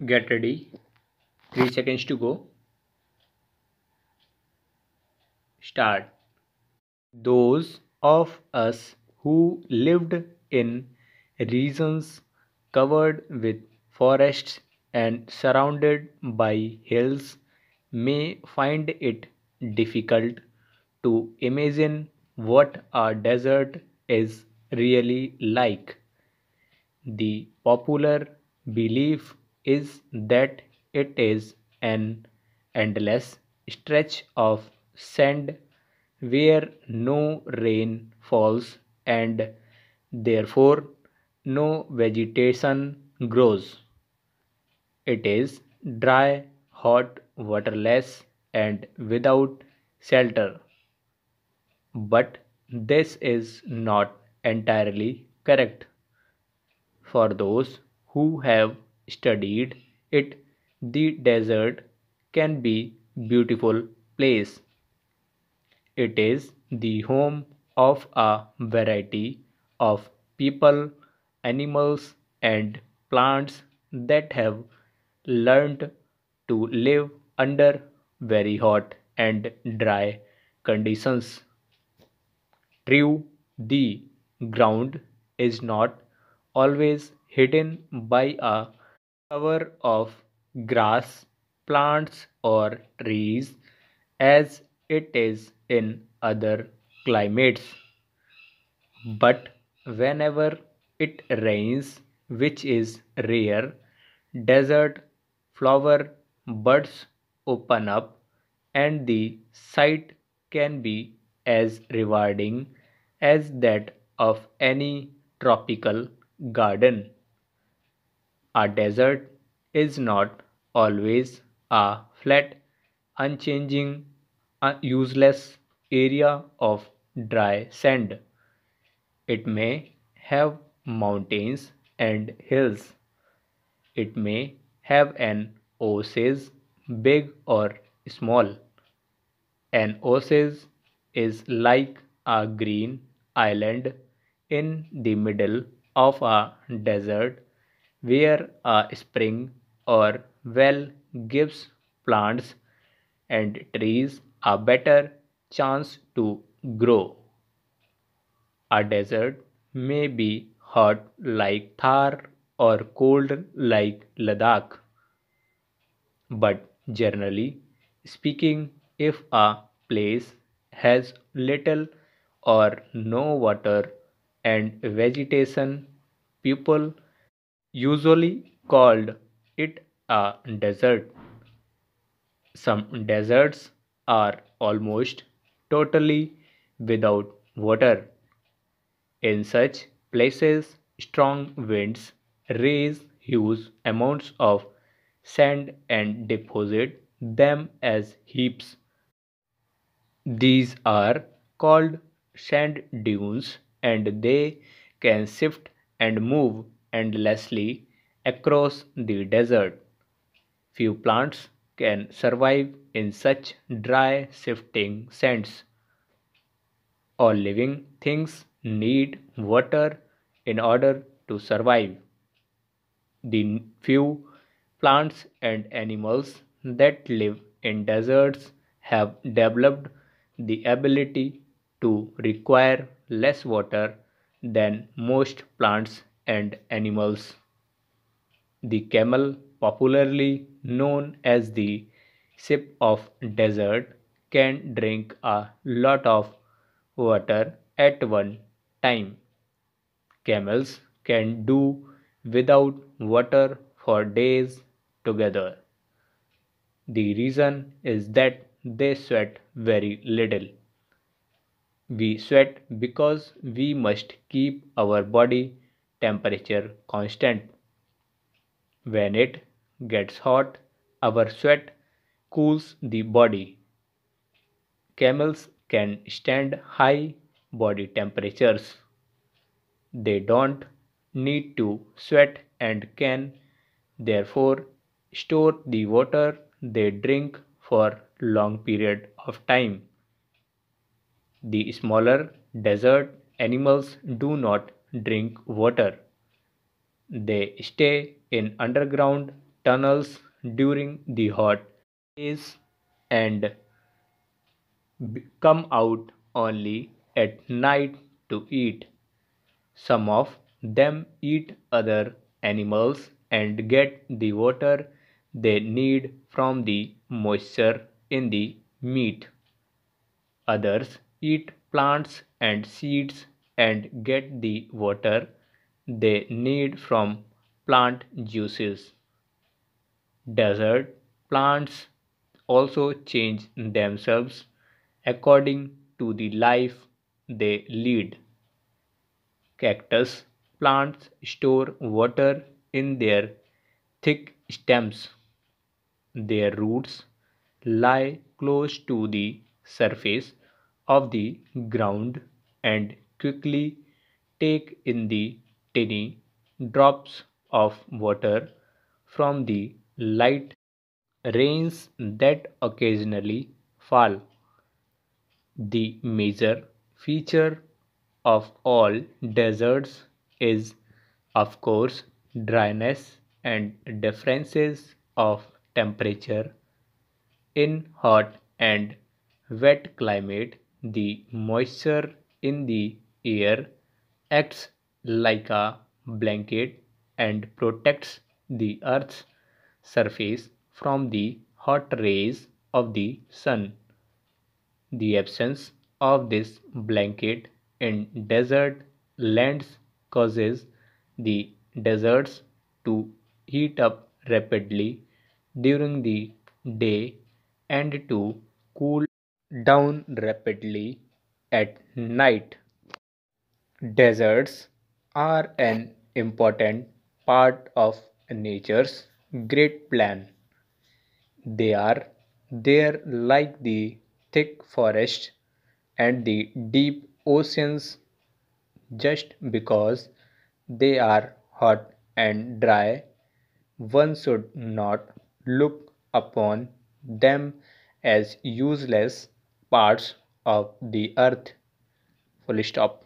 Get ready. 3 seconds to go. Start. Those of us who lived in regions covered with forests and surrounded by hills may find it difficult to imagine what a desert is really like. The popular belief is that it is an endless stretch of sand where no rain falls and therefore no vegetation grows. It is dry, hot, waterless, and without shelter. But this is not entirely correct. For those who have studied it, the desert can be beautiful place. It is the home of a variety of people, animals and plants that have learned to live under very hot and dry conditions. True, the ground is not always hidden by a cover of grass, plants, or trees as it is in other climates. But whenever it rains, which is rare, desert flower buds open up and the sight can be as rewarding as that of any tropical garden. A desert is not always a flat, unchanging, useless area of dry sand. It may have mountains and hills. It may have an oasis, big or small. An oasis is like a green island in the middle of a desert where a spring or well gives plants and trees a better chance to grow. A desert may be hot like Thar or cold like Ladakh, but generally speaking, if a place has little or no water and vegetation, people usually called it a desert. Some deserts are almost totally without water. In such places, strong winds raise huge amounts of sand and deposit them as heaps. These are called sand dunes and they can shift and move endlessly across the desert. Few plants can survive in such dry, shifting sands. All living things need water in order to survive. The few plants and animals that live in deserts have developed the ability to require less water than most plants and animals. The camel, popularly known as the sheep of desert, can drink a lot of water at one time. Camels can do without water for days together. The reason is that they sweat very little. We sweat because we must keep our body temperature constant. When it gets hot, our sweat cools the body. Camels can stand high body temperatures. They don't need to sweat and can therefore store the water they drink for long period of time. The smaller desert animals do not drink water. They stay in underground tunnels during the hot days and come out only at night to eat. Some of them eat other animals and get the water they need from the moisture in the meat. Others eat plants and seeds and get the water they need from plant juices. Desert plants also change themselves according to the life they lead. Cactus plants store water in their thick stems. Their roots lie close to the surface of the ground and quickly take in the tiny drops of water from the light rains that occasionally fall. The major feature of all deserts is, of course, dryness and differences of temperature. In hot and wet climate, the moisture in the air acts like a blanket and protects the Earth's surface from the hot rays of the sun. The absence of this blanket in desert lands causes the deserts to heat up rapidly during the day and to cool down rapidly at night. Deserts are an important part of nature's great plan. They are there like the thick forest and the deep oceans. Just because they are hot and dry, one should not look upon them as useless parts of the earth. Full stop.